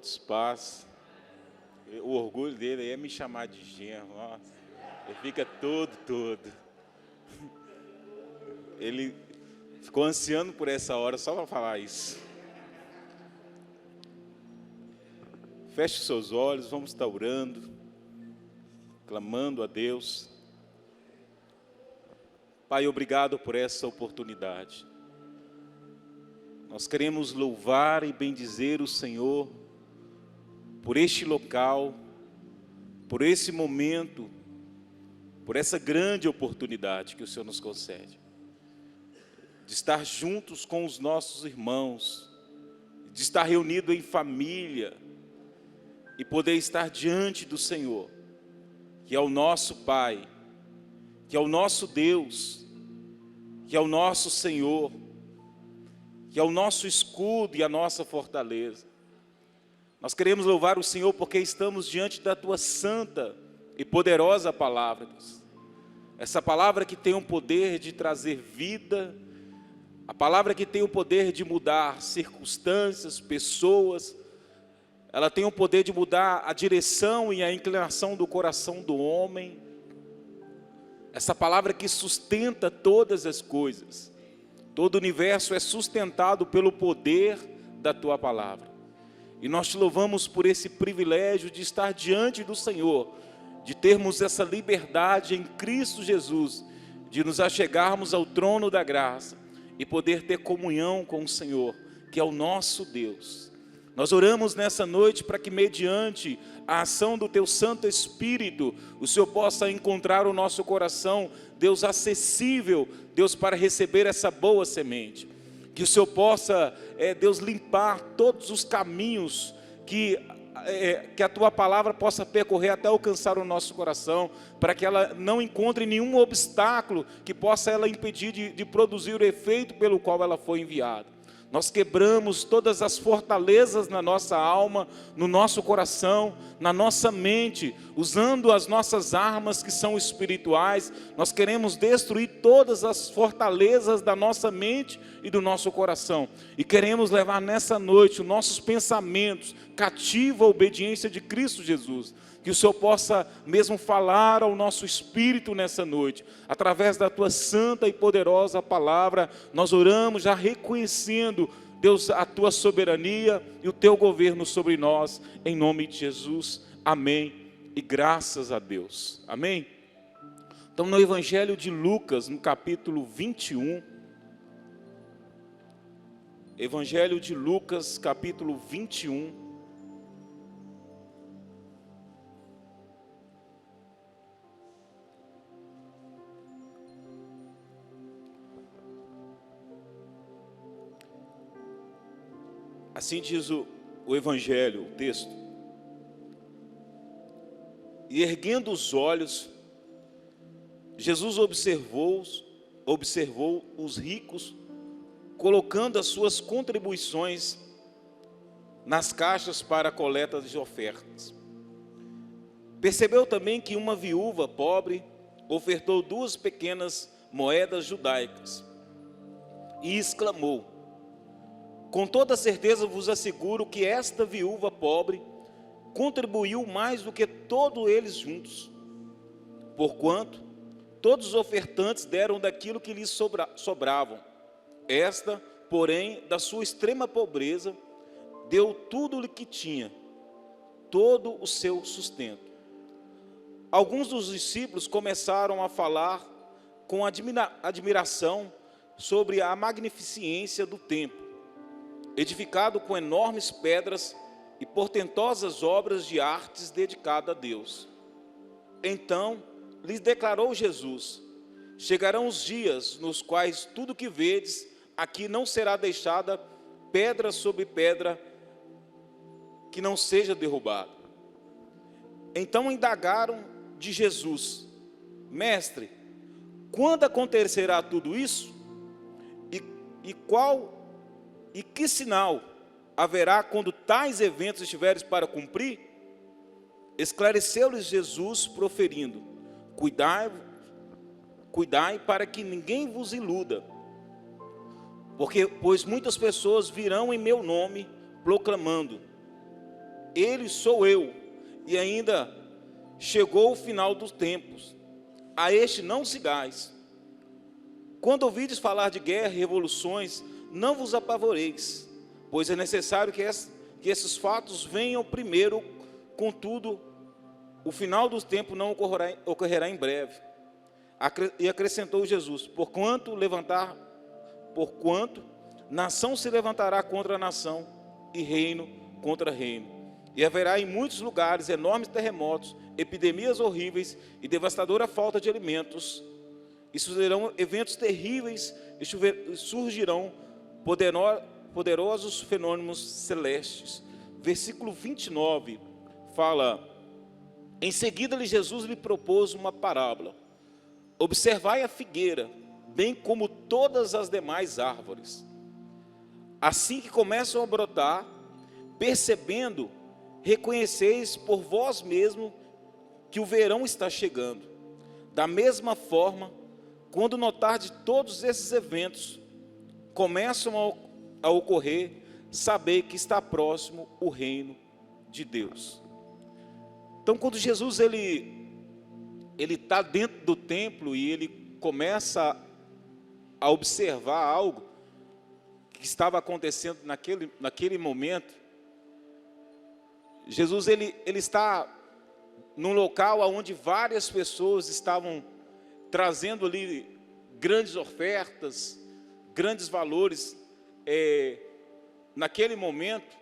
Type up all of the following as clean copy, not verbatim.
todos, paz. O orgulho dele é me chamar de genro, nossa. Ele fica todo. Ele ficou ansiando por essa hora só para falar isso. Feche seus olhos, vamos estar orando, clamando a Deus. Pai, obrigado por essa oportunidade. Nós queremos louvar e bendizer o Senhor por este local, por esse momento, por essa grande oportunidade que o Senhor nos concede, de estar juntos com os nossos irmãos, de estar reunido em família e poder estar diante do Senhor, que é o nosso Pai, que é o nosso Deus, que é o nosso Senhor, que é o nosso escudo e a nossa fortaleza. Nós queremos louvar o Senhor porque estamos diante da Tua santa e poderosa palavra, Deus. Essa palavra que tem o poder de trazer vida, a palavra que tem o poder de mudar circunstâncias, pessoas, ela tem o poder de mudar a direção e a inclinação do coração do homem. Essa palavra que sustenta todas as coisas. Todo o universo é sustentado pelo poder da Tua palavra. E nós te louvamos por esse privilégio de estar diante do Senhor, de termos essa liberdade em Cristo Jesus, de nos achegarmos ao trono da graça e poder ter comunhão com o Senhor, que é o nosso Deus. Nós oramos nessa noite para que, mediante a ação do Teu Santo Espírito, o Senhor possa encontrar o nosso coração, Deus, acessível, Deus, para receber essa boa semente. Que o Senhor possa, Deus, limpar todos os caminhos que a Tua palavra possa percorrer até alcançar o nosso coração, para que ela não encontre nenhum obstáculo que possa ela impedir de produzir o efeito pelo qual ela foi enviada. Nós quebramos todas as fortalezas na nossa alma, no nosso coração, na nossa mente, usando as nossas armas que são espirituais. Nós queremos destruir todas as fortalezas da nossa mente e do nosso coração. E queremos levar nessa noite os nossos pensamentos cativo à obediência de Cristo Jesus. Que o Senhor possa mesmo falar ao nosso espírito nessa noite, através da Tua santa e poderosa palavra. Nós oramos já reconhecendo, Deus, a Tua soberania e o Teu governo sobre nós, em nome de Jesus, amém, e graças a Deus, amém? Então, no Evangelho de Lucas, no capítulo 21, Evangelho de Lucas, capítulo 21, assim diz o Evangelho, o texto. E erguendo os olhos, Jesus observou os ricos, colocando as suas contribuições nas caixas para a coleta de ofertas. Percebeu também que uma viúva pobre ofertou 2 pequenas moedas judaicas e exclamou: com toda certeza vos asseguro que esta viúva pobre contribuiu mais do que todos eles juntos, porquanto todos os ofertantes deram daquilo que lhes sobravam. Esta, porém, da sua extrema pobreza, deu tudo o que tinha, todo o seu sustento. Alguns dos discípulos começaram a falar com admiração sobre a magnificência do templo, edificado com enormes pedras e portentosas obras de artes dedicado a Deus. Então lhes declarou Jesus: chegarão os dias nos quais tudo que vedes aqui não será deixada pedra sobre pedra que não seja derrubada. Então indagaram de Jesus: mestre, quando acontecerá tudo isso? E que sinal haverá quando tais eventos estiveres para cumprir? Esclareceu-lhes Jesus, proferindo: cuidai para que ninguém vos iluda, pois muitas pessoas virão em meu nome proclamando: ele sou eu, e ainda chegou o final dos tempos. A este não sigais. Quando ouvides falar de guerra e revoluções, não vos apavoreis, pois é necessário que esses fatos venham primeiro. Contudo, o final dos tempos não ocorrerá em breve. E acrescentou Jesus: porquanto nação se levantará contra nação, e reino contra reino. E haverá em muitos lugares enormes terremotos, epidemias horríveis e devastadora falta de alimentos. E surgirão eventos terríveis, e surgirão poderosos fenômenos celestes. Versículo 29 fala: em seguida Jesus lhe propôs uma parábola: observai a figueira, bem como todas as demais árvores. Assim que começam a brotar, percebendo, reconheceis por vós mesmo que o verão está chegando. Da mesma forma, quando notardes todos esses eventos começam a ocorrer, sabei que está próximo o reino de Deus. Então, quando Jesus ele está dentro do templo e ele começa a observar algo que estava acontecendo naquele momento, Jesus ele está num local onde várias pessoas estavam trazendo ali grandes ofertas, grandes valores naquele momento.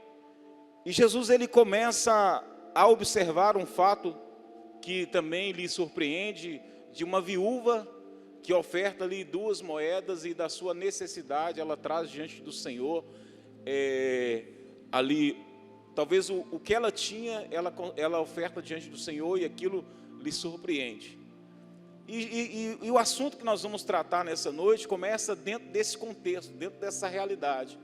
E Jesus ele começa a observar um fato que também lhe surpreende, de uma viúva que oferta ali 2 moedas e da sua necessidade ela traz diante do Senhor, ali, talvez o que ela tinha, ela oferta diante do Senhor e aquilo lhe surpreende. E o assunto que nós vamos tratar nessa noite começa dentro desse contexto, dentro dessa realidade.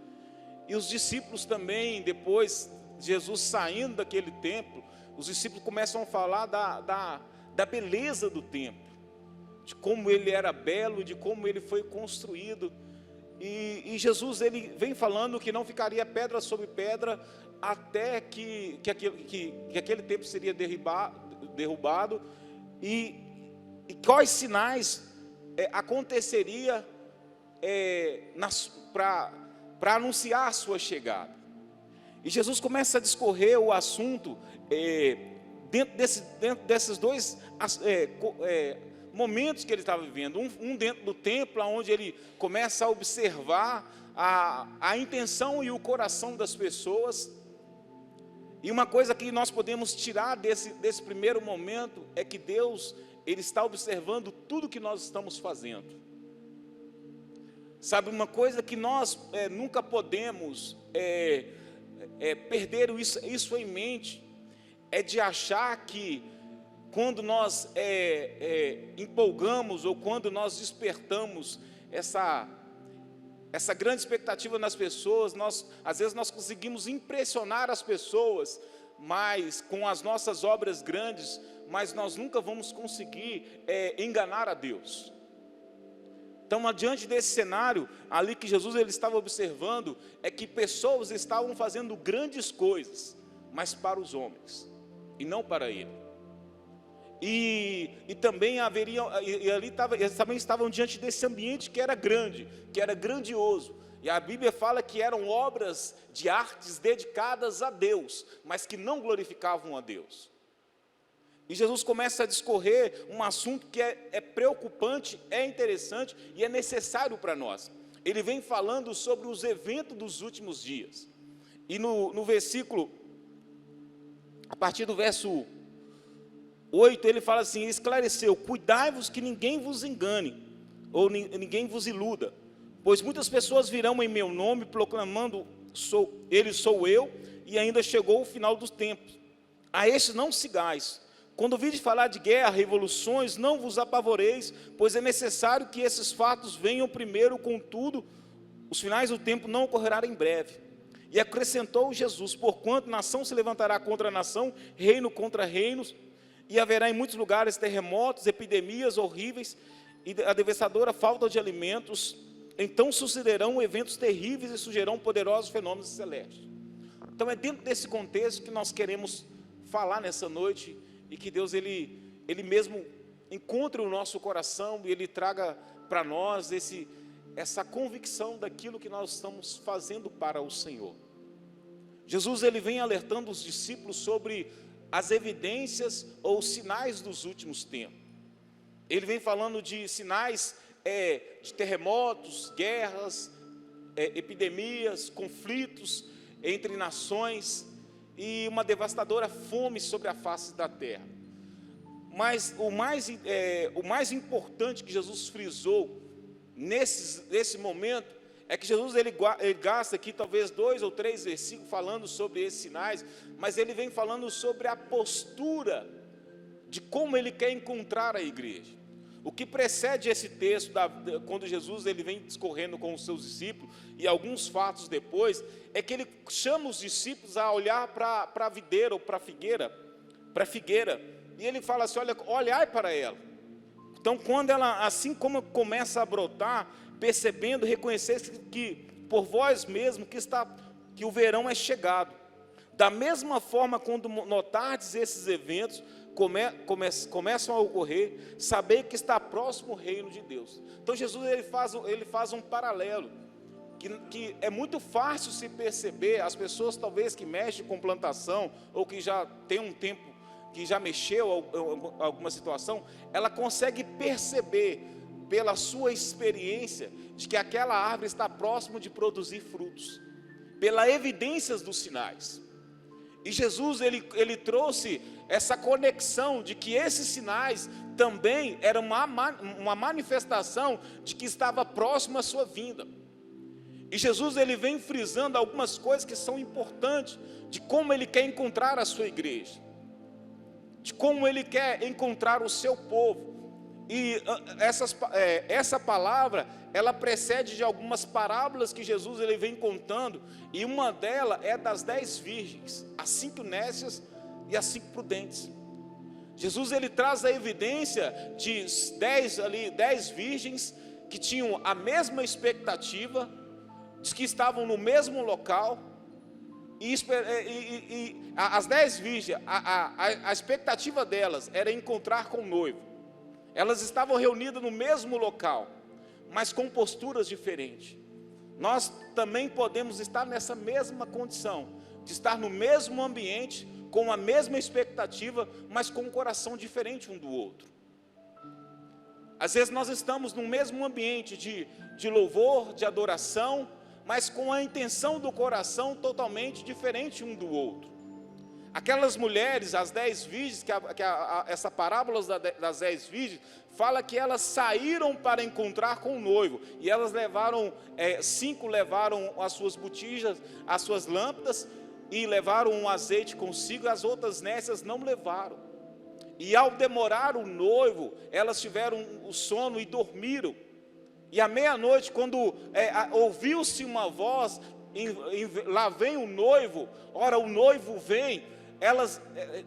E os discípulos também, depois de Jesus saindo daquele templo, os discípulos começam a falar da beleza do templo, de como ele era belo, de como ele foi construído. E Jesus ele vem falando que não ficaria pedra sobre pedra até que aquele templo seria derrubado, e quais sinais aconteceria para anunciar a sua chegada. E Jesus começa a discorrer o assunto dentro desses dois momentos que ele estava vivendo. Um dentro do templo, onde ele começa a observar a intenção e o coração das pessoas. E uma coisa que nós podemos tirar desse primeiro momento é que Deus ele está observando tudo que nós estamos fazendo. Sabe, uma coisa que nós nunca podemos perder isso em mente, é de achar que quando nós empolgamos ou quando nós despertamos essa grande expectativa nas pessoas, às vezes nós conseguimos impressionar as pessoas, mas com as nossas obras grandes, mas nós nunca vamos conseguir enganar a Deus. Então, diante desse cenário ali que Jesus ele estava observando, é que pessoas estavam fazendo grandes coisas, mas para os homens, e não para Ele. E também eles também estavam diante desse ambiente que era grande, que era grandioso. E a Bíblia fala que eram obras de artes dedicadas a Deus, mas que não glorificavam a Deus. E Jesus começa a discorrer um assunto que é preocupante, é interessante e é necessário para nós. Ele vem falando sobre os eventos dos últimos dias. E no versículo, a partir do verso 8, ele fala assim: esclareceu, cuidai-vos que ninguém vos engane, ou ninguém vos iluda, pois muitas pessoas virão em meu nome, proclamando, ele sou eu, e ainda chegou o final dos tempos. A estes não sigais. Quando ouvides falar de guerra, revoluções, não vos apavoreis, pois é necessário que esses fatos venham primeiro. Contudo, os finais do tempo não ocorrerão em breve. E acrescentou Jesus: porquanto nação se levantará contra nação, reino contra reinos, e haverá em muitos lugares terremotos, epidemias horríveis e a devastadora falta de alimentos. Então sucederão eventos terríveis e surgirão poderosos fenômenos celestes. Então é dentro desse contexto que nós queremos falar nessa noite, e que Deus ele mesmo encontre o nosso coração e Ele traga para nós essa convicção daquilo que nós estamos fazendo para o Senhor. Jesus ele vem alertando os discípulos sobre as evidências ou sinais dos últimos tempos. Ele vem falando de sinais de terremotos, guerras, epidemias, conflitos entre nações e uma devastadora fome sobre a face da terra. Mas o mais importante que Jesus frisou nesse momento é que Jesus ele gasta aqui talvez 2 ou 3 versículos falando sobre esses sinais, mas ele vem falando sobre a postura de como ele quer encontrar a igreja. O que precede esse texto, quando Jesus ele vem discorrendo com os seus discípulos, e alguns fatos depois, é que ele chama os discípulos a olhar para a videira ou para a figueira, e ele fala assim: olhai para ela. Então, quando ela, assim como começa a brotar, percebendo, reconhecer que por vós mesmo que o verão é chegado. Da mesma forma, quando notardes esses eventos começam a ocorrer, saber que está próximo o reino de Deus. Então Jesus ele faz um paralelo, que é muito fácil se perceber. As pessoas talvez que mexem com plantação, ou que já tem um tempo, que já mexeu em alguma situação, ela consegue perceber, pela sua experiência, de que aquela árvore está próximo de produzir frutos, pela evidências dos sinais. E Jesus ele trouxe essa conexão de que esses sinais também eram uma manifestação de que estava próximo à sua vinda. E Jesus ele vem frisando algumas coisas que são importantes, de como ele quer encontrar a sua igreja, de como ele quer encontrar o seu povo. E essa palavra, ela precede de algumas parábolas que Jesus ele vem contando, e uma delas é das 10 virgens, as 5 nécias e as 5 prudentes. Jesus ele traz a evidência de 10 virgens que tinham a mesma expectativa, que estavam no mesmo local, e as 10 virgens, a expectativa delas era encontrar com o noivo. Elas estavam reunidas no mesmo local, mas com posturas diferentes. Nós também podemos estar nessa mesma condição, de estar no mesmo ambiente, com a mesma expectativa, mas com um coração diferente um do outro. Às vezes nós estamos no mesmo ambiente de louvor, de adoração, mas com a intenção do coração totalmente diferente um do outro. Aquelas mulheres, as 10 virgens, essa parábola das 10 virgens, fala que elas saíram para encontrar com o noivo, e elas levaram, 5 levaram as suas botijas, as suas lâmpadas, e levaram um azeite consigo, as outras nécias não levaram. E ao demorar o noivo, elas tiveram o sono e dormiram. E à meia-noite, quando ouviu-se uma voz, lá vem o noivo, ora o noivo vem. Elas,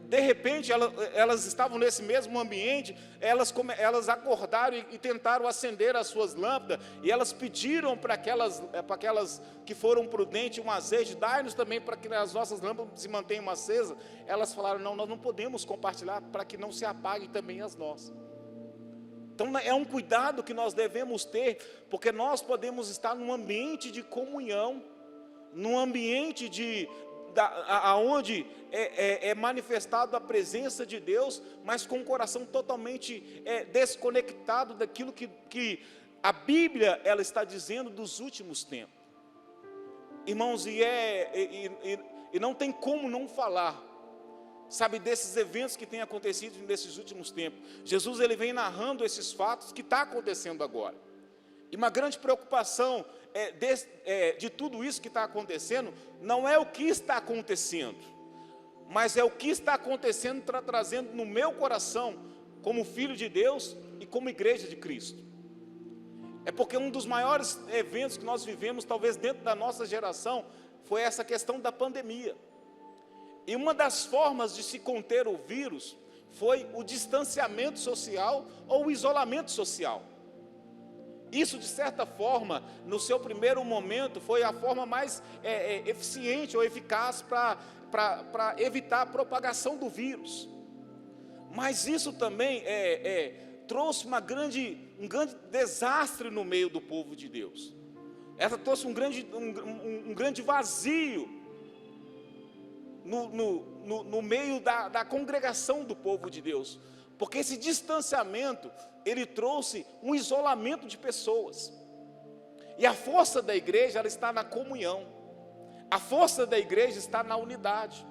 de repente, elas estavam nesse mesmo ambiente, elas acordaram e tentaram acender as suas lâmpadas, e elas pediram para aquelas que foram prudentes um azeite: dai-nos também para que as nossas lâmpadas se mantenham acesas. Elas falaram: não, nós não podemos compartilhar, para que não se apaguem também as nossas. Então é um cuidado que nós devemos ter, porque nós podemos estar num ambiente de comunhão, num ambiente aonde é manifestado a presença de Deus, mas com o coração totalmente desconectado daquilo que a Bíblia ela está dizendo dos últimos tempos. Irmãos, e não tem como não falar, sabe, desses eventos que têm acontecido nesses últimos tempos. Jesus ele vem narrando esses fatos que está acontecendo agora. E uma grande preocupação de tudo isso que está acontecendo, não é o que está acontecendo, mas é o que está acontecendo, trazendo no meu coração, como filho de Deus e como igreja de Cristo. É porque um dos maiores eventos que nós vivemos, talvez dentro da nossa geração, foi essa questão da pandemia. E uma das formas de se conter o vírus foi o distanciamento social ou o isolamento social. Isso, de certa forma, no seu primeiro momento, foi a forma mais eficiente ou eficaz para evitar a propagação do vírus. Mas isso também trouxe um grande desastre no meio do povo de Deus. Essa trouxe um grande vazio no meio da congregação do povo de Deus. Porque esse distanciamento, ele trouxe um isolamento de pessoas. E a força da igreja, ela está na comunhão. A força da igreja está na unidade.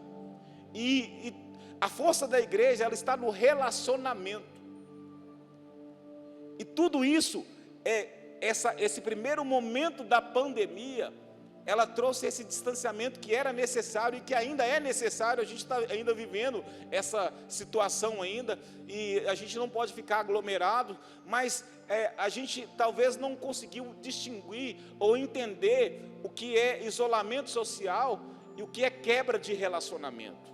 E a força da igreja, ela está no relacionamento. E tudo isso, esse primeiro momento da pandemia, ela trouxe esse distanciamento que era necessário e que ainda é necessário. A gente está ainda vivendo essa situação ainda, e a gente não pode ficar aglomerado, mas a gente talvez não conseguiu distinguir ou entender o que é isolamento social e o que é quebra de relacionamento.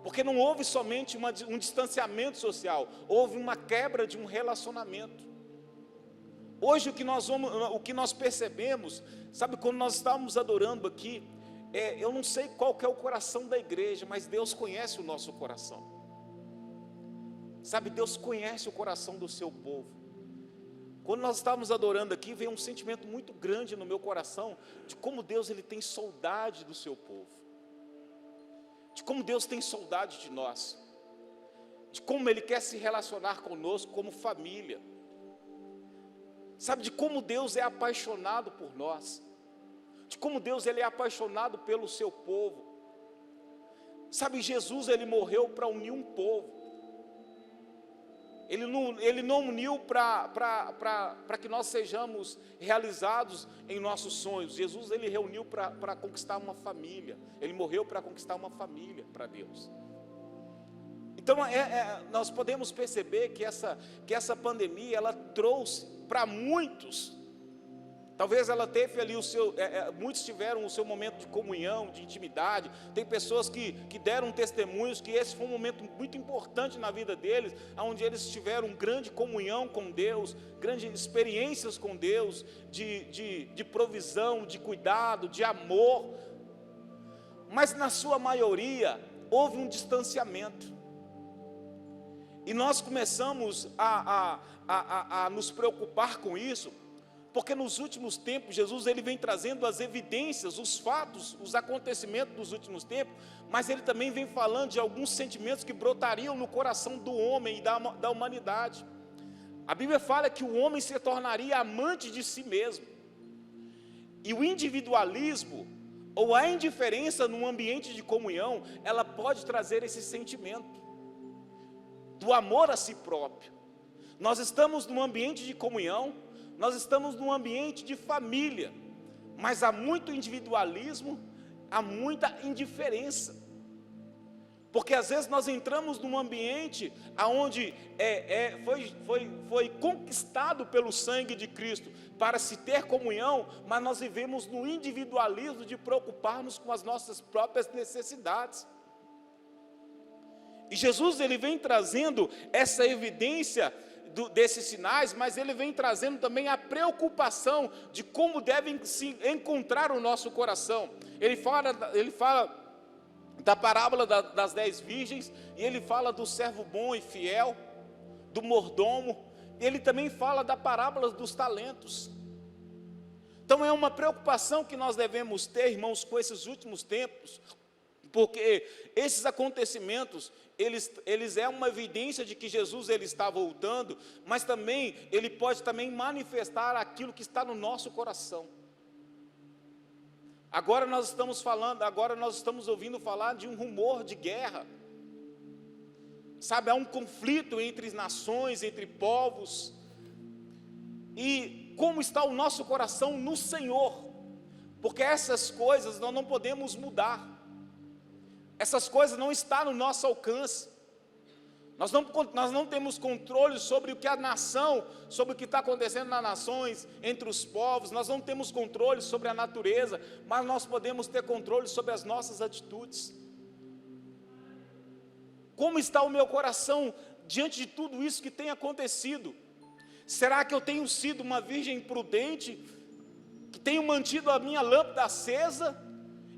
Porque não houve somente um distanciamento social, houve uma quebra de um relacionamento. Hoje o que nós percebemos, sabe, quando nós estávamos adorando aqui, eu não sei qual que é o coração da igreja, mas Deus conhece o nosso coração. Sabe, Deus conhece o coração do seu povo. Quando nós estávamos adorando aqui, veio um sentimento muito grande no meu coração, de como Deus, ele tem saudade do seu povo. De como Deus tem saudade de nós. De como Ele quer se relacionar conosco como família. Sabe, de como Deus é apaixonado por nós. De como Deus, ele é apaixonado pelo seu povo. Sabe, Jesus, ele morreu para unir um povo. Ele não uniu para que nós sejamos realizados em nossos sonhos. Jesus, ele reuniu para conquistar uma família. Ele morreu para conquistar uma família para Deus. Então, nós podemos perceber que essa pandemia, ela trouxe para muitos, talvez ela teve ali muitos tiveram o seu momento de comunhão, de intimidade. Tem pessoas que deram testemunhos que esse foi um momento muito importante na vida deles, onde eles tiveram grande comunhão com Deus, grandes experiências com Deus, de provisão, de cuidado, de amor. Mas na sua maioria, houve um distanciamento. E nós começamos a nos preocupar com isso, porque nos últimos tempos, Jesus, ele vem trazendo as evidências, os fatos, os acontecimentos dos últimos tempos, mas ele também vem falando de alguns sentimentos que brotariam no coração do homem e da humanidade. A Bíblia fala que o homem se tornaria amante de si mesmo, e o individualismo, ou a indiferença num ambiente de comunhão, ela pode trazer esse sentimento do amor a si próprio. Nós estamos num ambiente de comunhão, nós estamos num ambiente de família, mas há muito individualismo, há muita indiferença, porque às vezes nós entramos num ambiente onde foi conquistado pelo sangue de Cristo, para se ter comunhão, mas nós vivemos no individualismo de preocuparmos com as nossas próprias necessidades. E Jesus, ele vem trazendo essa evidência desses sinais, mas ele vem trazendo também a preocupação de como devem se encontrar o nosso coração. Ele fala da parábola das 10 virgens, e ele fala do servo bom e fiel, do mordomo, e ele também fala da parábola dos talentos. Então é uma preocupação que nós devemos ter, irmãos, com esses últimos tempos, porque esses acontecimentos, eles é uma evidência de que Jesus, ele está voltando, mas também, ele pode também manifestar aquilo que está no nosso coração. Agora nós estamos ouvindo falar de um rumor de guerra. Sabe, há um conflito entre nações, entre povos. E como está o nosso coração no Senhor? Porque essas coisas nós não podemos mudar. Essas coisas não estão no nosso alcance. Nós não temos controle sobre o que a nação, sobre o que está acontecendo nas nações, entre os povos. Nós não temos controle sobre a natureza, mas nós podemos ter controle sobre as nossas atitudes. Como está o meu coração diante de tudo isso que tem acontecido? Será que eu tenho sido uma virgem prudente, que tenho mantido a minha lâmpada acesa,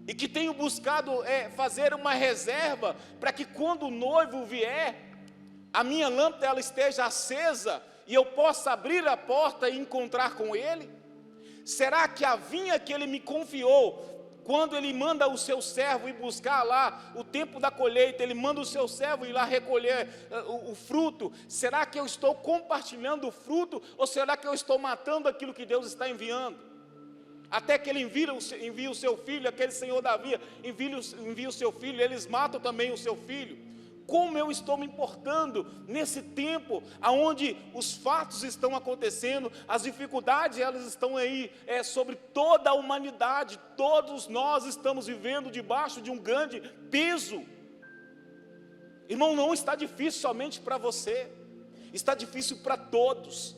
e que tenho buscado fazer uma reserva, para que quando o noivo vier, a minha lâmpada ela esteja acesa, e eu possa abrir a porta e encontrar com ele? Será que a vinha que ele me confiou, quando ele manda o seu servo ir buscar lá o tempo da colheita, ele manda o seu servo ir lá recolher o fruto, será que eu estou compartilhando o fruto, ou será que eu estou matando aquilo que Deus está enviando? Até que ele envia o seu filho, aquele senhor Davi, envia o seu filho, eles matam também o seu filho. Como eu estou me importando nesse tempo, onde os fatos estão acontecendo, as dificuldades elas estão aí sobre toda a humanidade, todos nós estamos vivendo debaixo de um grande peso. Irmão, não está difícil somente para você, está difícil para todos.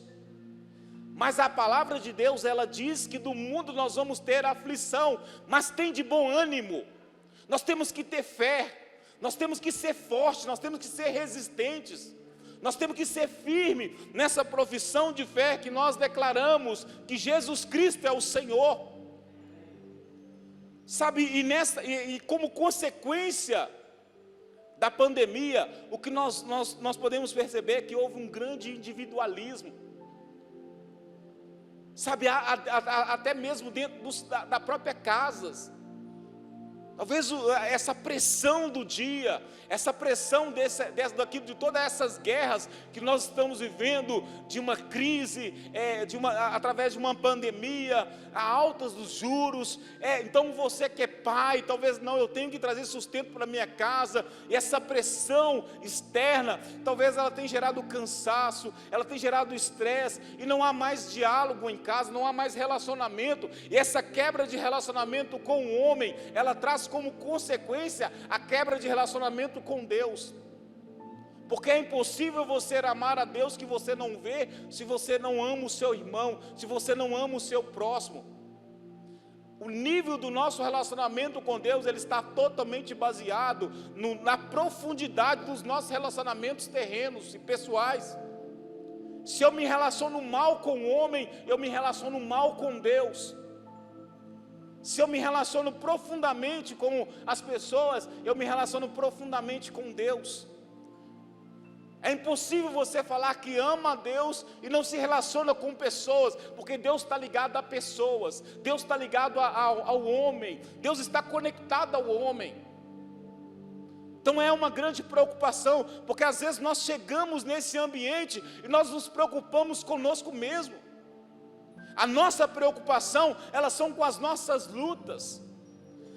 Mas a palavra de Deus, ela diz que do mundo nós vamos ter aflição, mas tem de bom ânimo. Nós temos que ter fé, nós temos que ser fortes, nós temos que ser resistentes, nós temos que ser firmes nessa profissão de fé que nós declaramos que Jesus Cristo é o Senhor. Sabe, e como consequência da pandemia, o que nós podemos perceber é que houve um grande individualismo. Sabe, até mesmo dentro da própria casa. Talvez essa pressão do dia, essa pressão de todas essas guerras que nós estamos vivendo, de uma crise, através de uma pandemia, altas dos juros, então você que é pai, talvez não, eu tenho que trazer sustento para minha casa, e essa pressão externa, talvez ela tenha gerado cansaço, ela tenha gerado estresse, e não há mais diálogo em casa, não há mais relacionamento, e essa quebra de relacionamento com o homem, ela traz como consequência a quebra de relacionamento com Deus, porque é impossível você amar a Deus que você não vê, se você não ama o seu irmão, se você não ama o seu próximo. O nível do nosso relacionamento com Deus, ele está totalmente baseado na profundidade dos nossos relacionamentos terrenos e pessoais. Se eu me relaciono mal com o homem, eu me relaciono mal com Deus. Se eu me relaciono profundamente com as pessoas, eu me relaciono profundamente com Deus. É impossível você falar que ama a Deus e não se relaciona com pessoas, porque Deus está ligado a pessoas, Deus está ligado ao homem, Deus está conectado ao homem. Então é uma grande preocupação, porque às vezes nós chegamos nesse ambiente e nós nos preocupamos conosco mesmo. A nossa preocupação, elas são com as nossas lutas.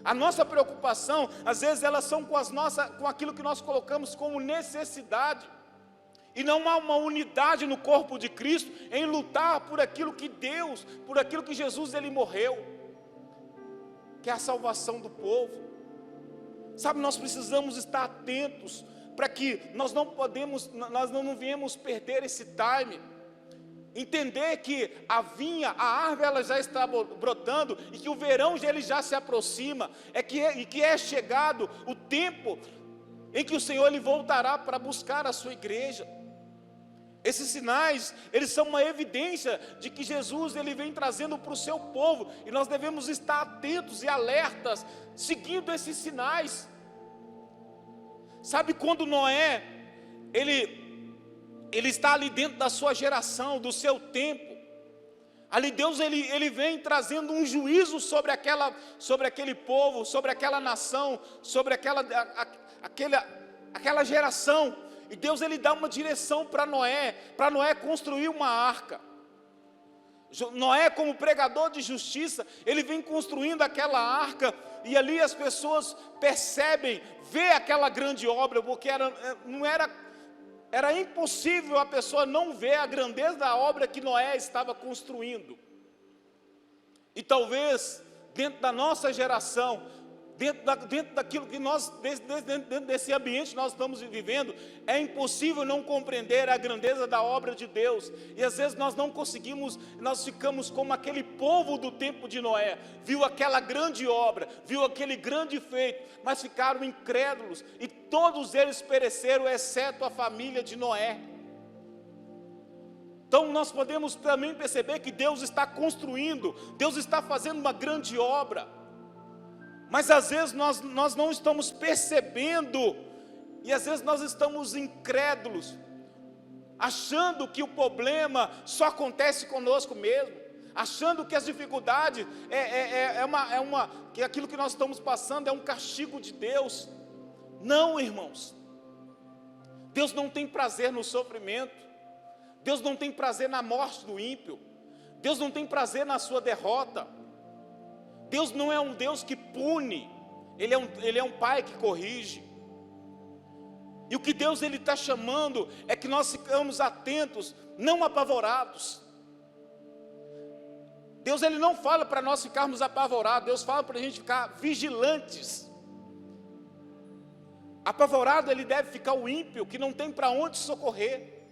A nossa preocupação, às vezes, elas são com aquilo que nós colocamos como necessidade. E não há uma unidade no corpo de Cristo em lutar por aquilo que Deus, por aquilo que Jesus ele morreu, que é a salvação do povo. Sabe, nós precisamos estar atentos para que nós não viemos perder esse time. Entender que a árvore ela já está brotando e que o verão ele já se aproxima, e que é chegado o tempo em que o Senhor ele voltará para buscar a sua igreja. Esses sinais, eles são uma evidência de que Jesus ele vem trazendo para o seu povo, e nós devemos estar atentos e alertas, seguindo esses sinais. Sabe, quando Noé, ele está ali dentro da sua geração, do seu tempo, ali Deus ele vem trazendo um juízo sobre aquele povo, sobre aquela nação, sobre aquela geração, e Deus ele dá uma direção para Noé construir uma arca. Noé, como pregador de justiça, ele vem construindo aquela arca, e ali as pessoas percebem, vê aquela grande obra, porque era impossível a pessoa não ver a grandeza da obra que Noé estava construindo. E talvez, dentro da nossa geração, dentro daquilo que dentro desse ambiente que nós estamos vivendo, é impossível não compreender a grandeza da obra de Deus. E às vezes nós não conseguimos, nós ficamos como aquele povo do tempo de Noé, viu aquela grande obra, viu aquele grande feito, mas ficaram incrédulos, e todos eles pereceram, exceto a família de Noé. Então nós podemos também perceber que Deus está construindo, Deus está fazendo uma grande obra, mas às vezes nós não estamos percebendo, e às vezes nós estamos incrédulos, achando que o problema só acontece conosco mesmo, achando que as dificuldades que aquilo que nós estamos passando é um castigo de Deus. Não, irmãos, Deus não tem prazer no sofrimento, Deus não tem prazer na morte do ímpio, Deus não tem prazer na sua derrota. Deus não é um Deus que pune, Ele é um Pai que corrige. E o que Deus está chamando é que nós ficamos atentos, não apavorados. Deus Ele não fala para nós ficarmos apavorados, Deus fala para a gente ficar vigilantes. Apavorado ele deve ficar o ímpio, que não tem para onde socorrer.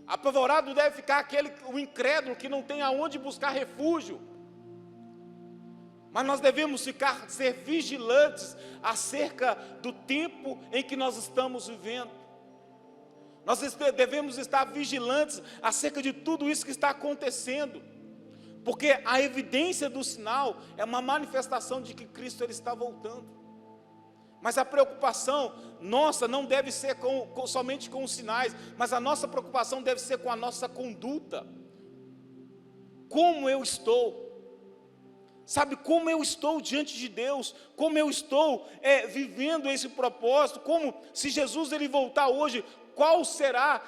Apavorado deve ficar o incrédulo, que não tem aonde buscar refúgio. Mas nós devemos ser vigilantes acerca do tempo em que nós estamos vivendo. Nós devemos estar vigilantes acerca de tudo isso que está acontecendo. Porque a evidência do sinal é uma manifestação de que Cristo ele está voltando. Mas a preocupação nossa não deve ser somente com os sinais, mas a nossa preocupação deve ser com a nossa conduta. Como eu estou? Sabe, como eu estou diante de Deus? Como eu estou vivendo esse propósito? Como, se Jesus ele voltar hoje, como será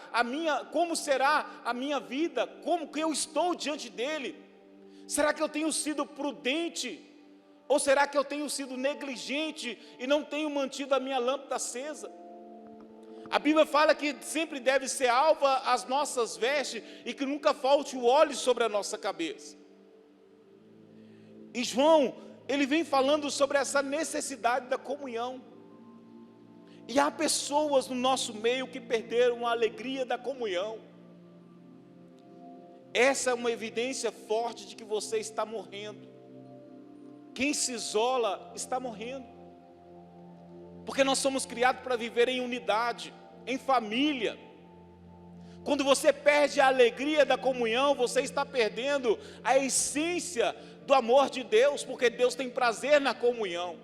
a minha vida? Como que eu estou diante dele? Será que eu tenho sido prudente? Ou será que eu tenho sido negligente e não tenho mantido a minha lâmpada acesa? A Bíblia fala que sempre deve ser alva as nossas vestes e que nunca falte o óleo sobre a nossa cabeça. E João, ele vem falando sobre essa necessidade da comunhão. E há pessoas no nosso meio que perderam a alegria da comunhão. Essa é uma evidência forte de que você está morrendo. Quem se isola está morrendo. Porque nós somos criados para viver em unidade, em família. Quando você perde a alegria da comunhão, você está perdendo a essência do amor de Deus, porque Deus tem prazer na comunhão.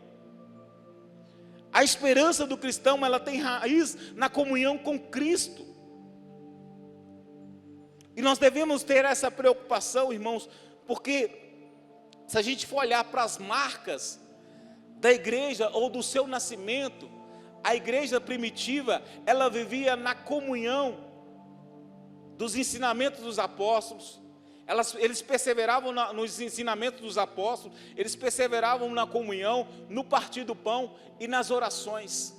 A esperança do cristão, ela tem raiz na comunhão com Cristo. E nós devemos ter essa preocupação, irmãos, porque se a gente for olhar para as marcas da igreja ou do seu nascimento, a igreja primitiva, ela vivia na comunhão dos ensinamentos dos apóstolos. Eles perseveravam nos ensinamentos dos apóstolos, eles perseveravam na comunhão, no partir do pão e nas orações.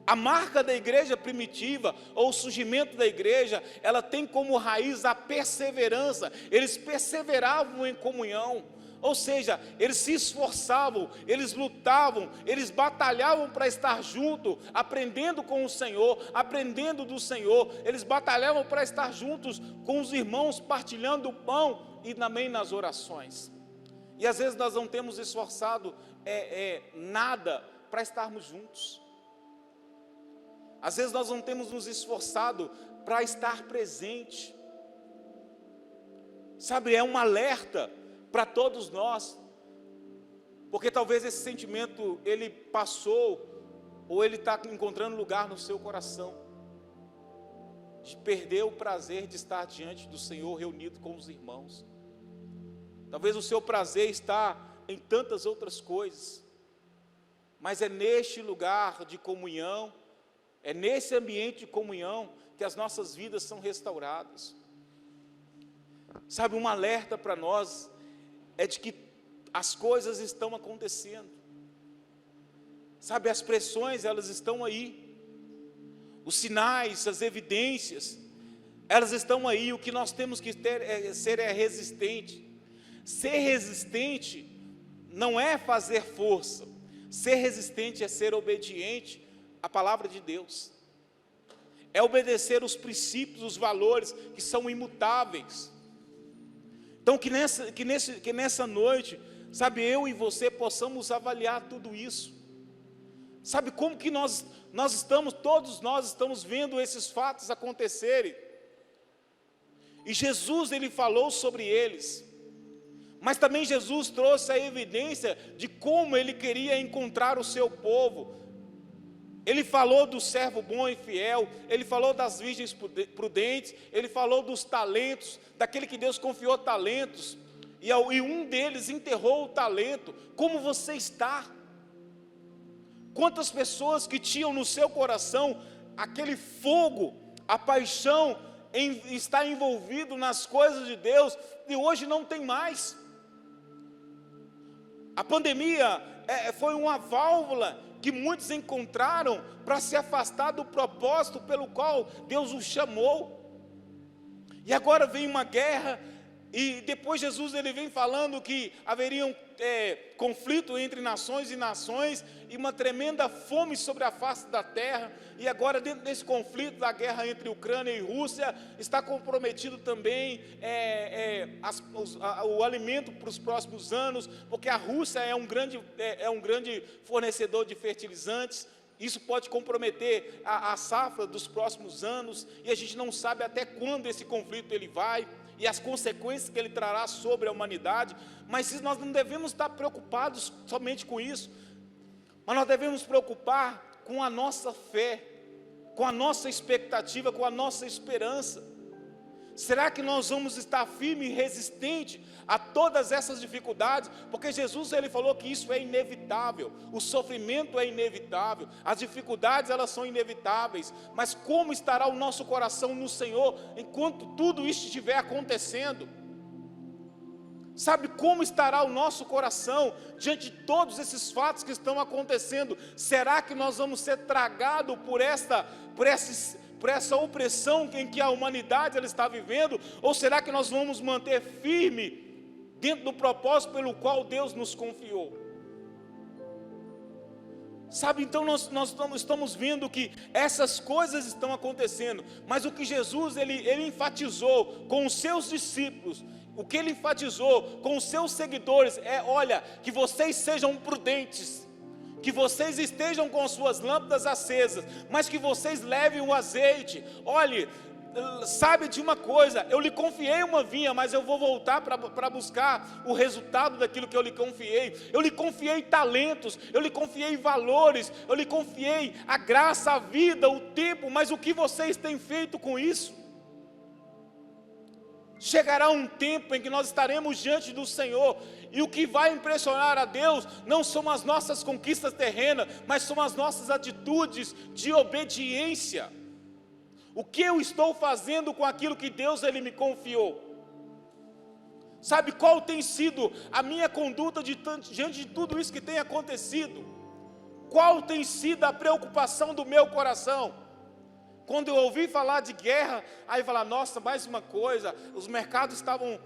A marca da igreja primitiva, ou o surgimento da igreja, ela tem como raiz a perseverança. Eles perseveravam em comunhão, ou seja, eles se esforçavam, eles lutavam, eles batalhavam para estar junto, aprendendo com o Senhor, aprendendo do Senhor. Eles batalhavam para estar juntos com os irmãos, partilhando o pão e também nas orações. E às vezes nós não temos esforçado nada para estarmos juntos. Às vezes nós não temos nos esforçado para estar presente. Sabe, é um alerta para todos nós, porque talvez esse sentimento ele passou, ou ele está encontrando lugar no seu coração, de perder o prazer de estar diante do Senhor reunido com os irmãos. Talvez o seu prazer está em tantas outras coisas, mas é neste lugar de comunhão, é nesse ambiente de comunhão que as nossas vidas são restauradas. Sabe, um alerta para nós é de que as coisas estão acontecendo. Sabe, as pressões, elas estão aí. Os sinais, as evidências, elas estão aí. O que nós temos que ser resistente. Ser resistente não é fazer força. Ser resistente é ser obediente à palavra de Deus. É obedecer os princípios, os valores que são imutáveis. Então que nessa noite, sabe, eu e você possamos avaliar tudo isso. Sabe como que todos nós estamos vendo esses fatos acontecerem. E Jesus, ele falou sobre eles. Mas também Jesus trouxe a evidência de como ele queria encontrar o seu povo. Ele falou do servo bom e fiel, ele falou das virgens prudentes, ele falou dos talentos, daquele que Deus confiou talentos, e um deles enterrou o talento. Como você está? Quantas pessoas que tinham no seu coração aquele fogo, a paixão em estar envolvido nas coisas de Deus, e hoje não tem mais. A pandemia foi uma válvula que muitos encontraram para se afastar do propósito pelo qual Deus os chamou. E agora vem uma guerra, e depois Jesus ele vem falando que haveriam conflito entre nações e nações, e uma tremenda fome sobre a face da terra. E agora, dentro desse conflito da guerra entre Ucrânia e Rússia, está comprometido também o alimento para os próximos anos, porque a Rússia é um grande fornecedor de fertilizantes. Isso pode comprometer a safra dos próximos anos, e a gente não sabe até quando esse conflito ele vai, e as consequências que ele trará sobre a humanidade. Mas nós não devemos estar preocupados somente com isso, mas nós devemos nos preocupar com a nossa fé, com a nossa expectativa, com a nossa esperança. Será que nós vamos estar firme e resistente a todas essas dificuldades? Porque Jesus ele falou que isso é inevitável, o sofrimento é inevitável, as dificuldades elas são inevitáveis, mas como estará o nosso coração no Senhor enquanto tudo isso estiver acontecendo? Sabe como estará o nosso coração diante de todos esses fatos que estão acontecendo? Será que nós vamos ser tragados por essa opressão em que a humanidade ela está vivendo? Ou será que nós vamos manter firme dentro do propósito pelo qual Deus nos confiou? Sabe, então nós estamos vendo que essas coisas estão acontecendo, mas o que Jesus ele enfatizou com os seus discípulos, o que ele enfatizou com os seus seguidores olha, que vocês sejam prudentes, que vocês estejam com suas lâmpadas acesas, mas que vocês levem o azeite. Olhe, sabe de uma coisa, eu lhe confiei uma vinha, mas eu vou voltar para buscar o resultado daquilo que eu lhe confiei. Eu lhe confiei talentos, eu lhe confiei valores, eu lhe confiei a graça, a vida, o tempo, mas o que vocês têm feito com isso? Chegará um tempo em que nós estaremos diante do Senhor, e o que vai impressionar a Deus não são as nossas conquistas terrenas, mas são as nossas atitudes de obediência. O que eu estou fazendo com aquilo que Deus ele me confiou? Sabe qual tem sido a minha conduta diante de tudo isso que tem acontecido? Qual tem sido a preocupação do meu coração? Quando eu ouvi falar de guerra, aí falar, nossa, mais uma coisa, os mercados estavam,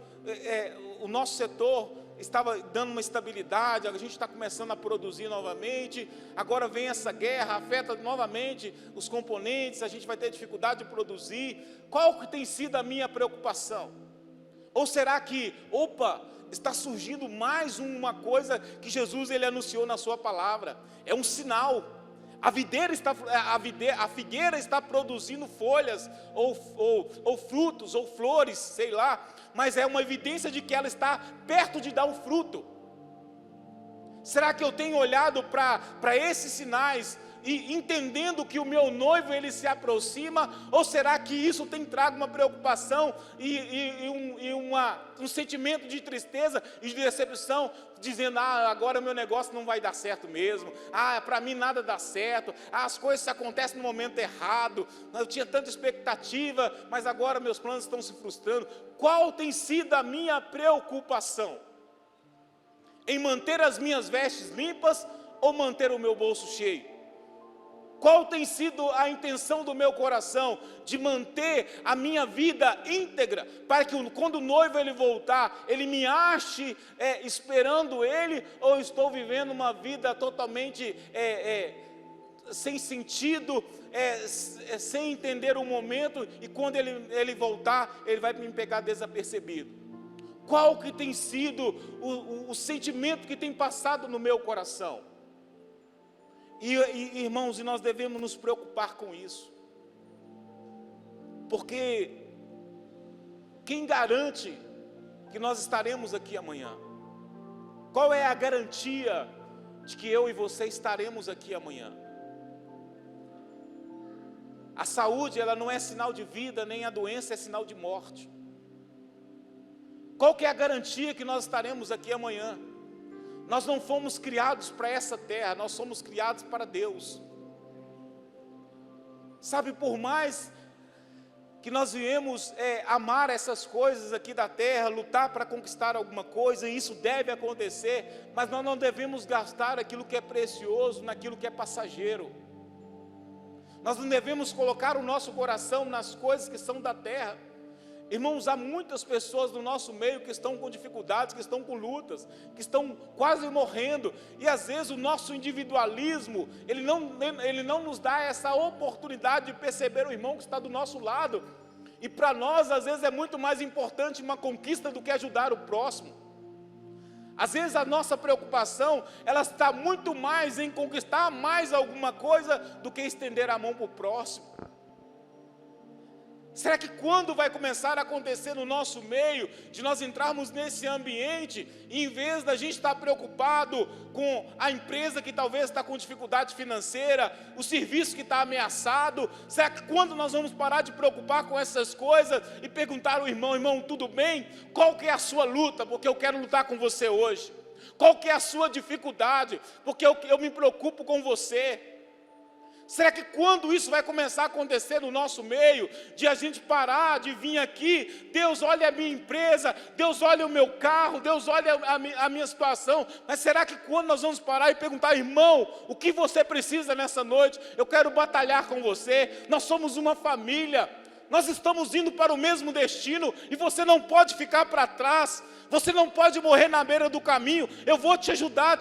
o nosso setor estava dando uma estabilidade, a gente está começando a produzir novamente, agora vem essa guerra, afeta novamente os componentes, a gente vai ter dificuldade de produzir. Qual que tem sido a minha preocupação? Ou será que, está surgindo mais uma coisa que Jesus ele anunciou na sua palavra? É um sinal. A figueira está produzindo folhas, ou frutos, ou flores, sei lá, mas é uma evidência de que ela está perto de dar um fruto. Será que eu tenho olhado para esses sinais e entendendo que o meu noivo ele se aproxima? Ou será que isso tem trago uma preocupação e um sentimento de tristeza e de decepção, dizendo, agora meu negócio não vai dar certo mesmo, para mim nada dá certo, as coisas acontecem no momento errado, eu tinha tanta expectativa, mas agora meus planos estão se frustrando. Qual tem sido a minha preocupação? Em manter as minhas vestes limpas ou manter o meu bolso cheio? Qual tem sido a intenção do meu coração? De manter a minha vida íntegra, para que quando o noivo ele voltar, ele me ache esperando ele, ou estou vivendo uma vida totalmente sem sentido, sem entender o momento, e quando ele voltar, ele vai me pegar desapercebido? Qual que tem sido o sentimento que tem passado no meu coração? Irmãos, nós devemos nos preocupar com isso, porque Quem garante que nós estaremos aqui amanhã? Qual é a garantia de que eu e você estaremos aqui amanhã? A saúde, ela não é sinal de vida, nem a doença é sinal de morte. Qual que é a garantia que nós estaremos aqui amanhã? Nós não fomos criados para essa terra, nós somos criados para Deus. Sabe, por mais que nós viemos amar essas coisas aqui da terra, lutar para conquistar alguma coisa, e isso deve acontecer, mas nós não devemos gastar aquilo que é precioso naquilo que é passageiro. Nós não devemos colocar o nosso coração nas coisas que são da terra. Irmãos, há muitas pessoas no nosso meio que estão com dificuldades, que estão com lutas, que estão quase morrendo, e às vezes o nosso individualismo, ele não nos dá essa oportunidade de perceber o irmão que está do nosso lado, e para nós às vezes é muito mais importante uma conquista do que ajudar o próximo. Às vezes a nossa preocupação, ela está muito mais em conquistar mais alguma coisa do que estender a mão para o próximo. Será que quando vai começar a acontecer no nosso meio, de nós entrarmos nesse ambiente, e em vez da gente estar preocupado com a empresa que talvez está com dificuldade financeira, o serviço que está ameaçado, será que quando nós vamos parar de preocupar com essas coisas e perguntar ao irmão, irmão, tudo bem? Qual que é a sua luta? Porque eu quero lutar com você hoje. Qual que é a sua dificuldade? Porque eu me preocupo com você. Será que quando isso vai começar a acontecer no nosso meio, de a gente parar de vir aqui, Deus olha a minha empresa, Deus olha o meu carro, Deus olha a minha situação, mas será que quando nós vamos parar e perguntar, irmão, o que você precisa nessa noite? Eu quero batalhar com você, nós somos uma família, nós estamos indo para o mesmo destino, e você não pode ficar para trás, você não pode morrer na beira do caminho. Eu vou te ajudar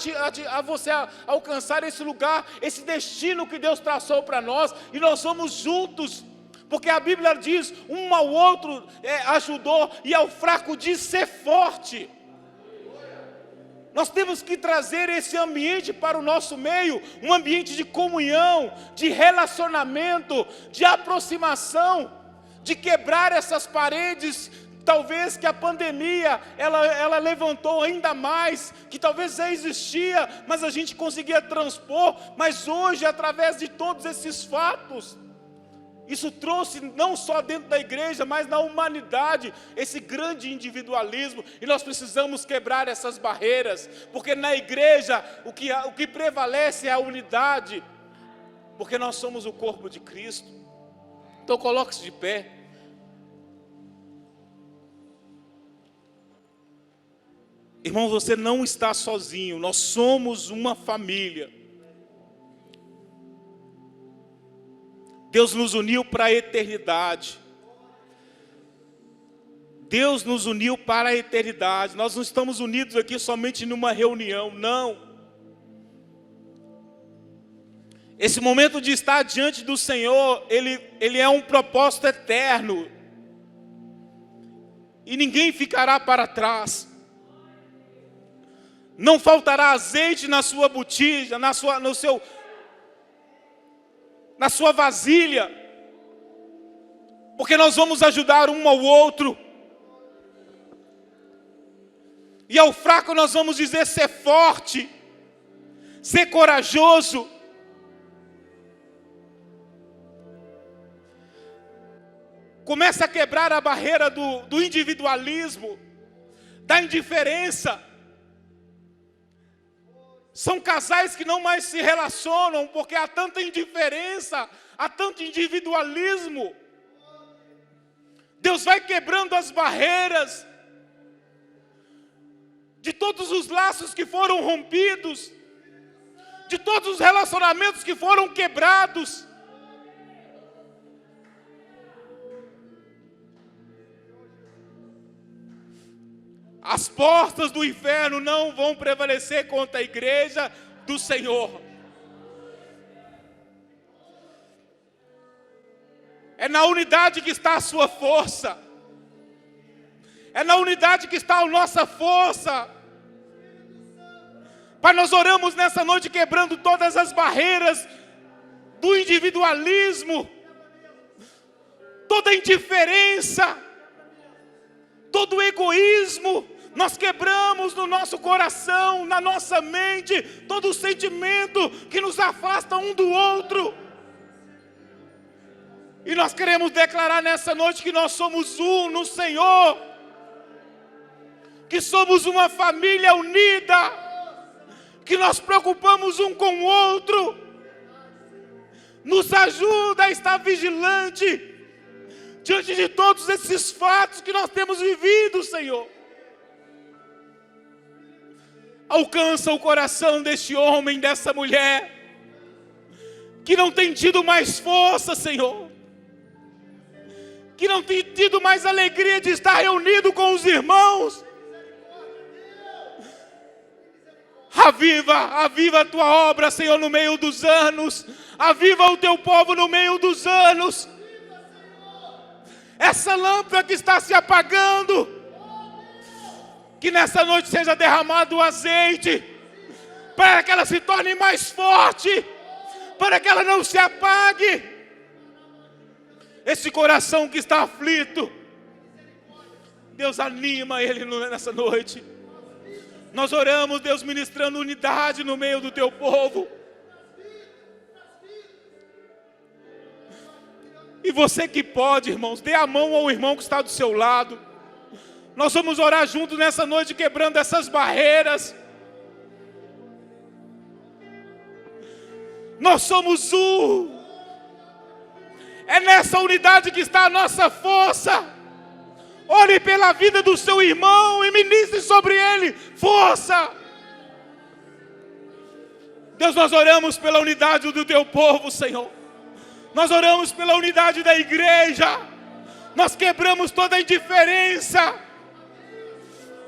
a você alcançar esse lugar, esse destino que Deus traçou para nós, e nós somos juntos, porque a Bíblia diz, um ao outro ajudou, e ao fraco diz ser forte. Nós temos que trazer esse ambiente para o nosso meio, um ambiente de comunhão, de relacionamento, de aproximação, de quebrar essas paredes. Talvez que a pandemia, ela levantou ainda mais, que talvez já existia, mas a gente conseguia transpor, mas hoje, através de todos esses fatos, isso trouxe não só dentro da igreja, mas na humanidade, esse grande individualismo, e nós precisamos quebrar essas barreiras, porque na igreja, o que prevalece é a unidade, porque nós somos o corpo de Cristo. Então coloque-se de pé. Irmão, você não está sozinho, nós somos uma família. Deus nos uniu para a eternidade. Deus nos uniu para a eternidade. Nós não estamos unidos aqui somente numa reunião, não. Esse momento de estar diante do Senhor, ele é um propósito eterno. E ninguém ficará para trás. Não faltará azeite na sua botija, na sua vasilha, porque nós vamos ajudar um ao outro. E ao fraco nós vamos dizer, ser forte, ser corajoso. Começa a quebrar a barreira do individualismo, da indiferença. São casais que não mais se relacionam, porque há tanta indiferença, há tanto individualismo. Deus vai quebrando as barreiras, de todos os laços que foram rompidos, de todos os relacionamentos que foram quebrados. As portas do inferno não vão prevalecer contra a igreja do Senhor. É na unidade que está a sua força. É na unidade que está a nossa força. Pai, nós oramos nessa noite quebrando todas as barreiras do individualismo, toda a indiferença, todo egoísmo, nós quebramos no nosso coração, na nossa mente, todo sentimento que nos afasta um do outro. E nós queremos declarar nessa noite que nós somos um no Senhor, que somos uma família unida, que nós preocupamos um com o outro. Nos ajuda a estar vigilante diante de todos esses fatos que nós temos vivido, Senhor. Alcança o coração deste homem, dessa mulher, que não tem tido mais força, Senhor, que não tem tido mais alegria de estar reunido com os irmãos. Aviva a tua obra, Senhor, no meio dos anos. Aviva o teu povo no meio dos anos. Essa lâmpada que está se apagando, que nessa noite seja derramado o azeite, para que ela se torne mais forte, para que ela não se apague. Esse coração que está aflito, Deus, anima ele nessa noite. Nós oramos, Deus, ministrando unidade no meio do teu povo. E você que pode, irmãos, dê a mão ao irmão que está do seu lado. Nós vamos orar juntos nessa noite, quebrando essas barreiras. Nós somos um. É nessa unidade que está a nossa força. Ore pela vida do seu irmão e ministre sobre ele força. Deus, nós oramos pela unidade do teu povo, Senhor. Nós oramos pela unidade da igreja. Nós quebramos toda indiferença.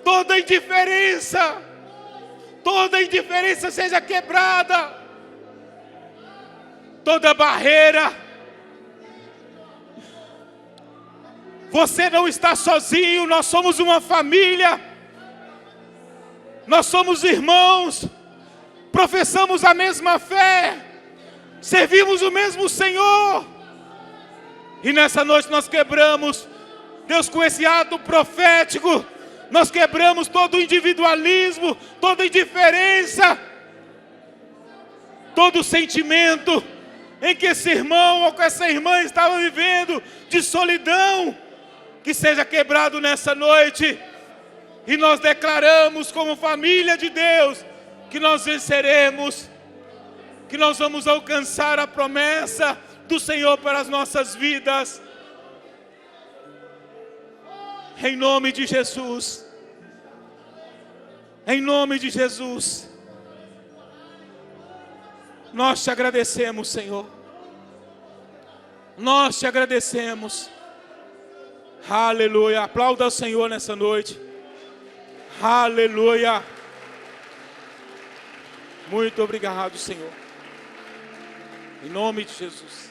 Toda indiferença. Toda indiferença seja quebrada. Toda barreira. Você não está sozinho, nós somos uma família. Nós somos irmãos. Professamos a mesma fé. Servimos o mesmo Senhor. E nessa noite nós quebramos, Deus, com esse ato profético, nós quebramos todo o individualismo, toda indiferença, todo o sentimento em que esse irmão ou que essa irmã estava vivendo de solidão, que seja quebrado nessa noite. E nós declaramos como família de Deus que nós venceremos, que nós vamos alcançar a promessa do Senhor para as nossas vidas. Em nome de Jesus. Em nome de Jesus. Nós te agradecemos, Senhor. Nós te agradecemos. Aleluia. Aplauda ao Senhor nessa noite. Aleluia. Muito obrigado, Senhor. Em nome de Jesus.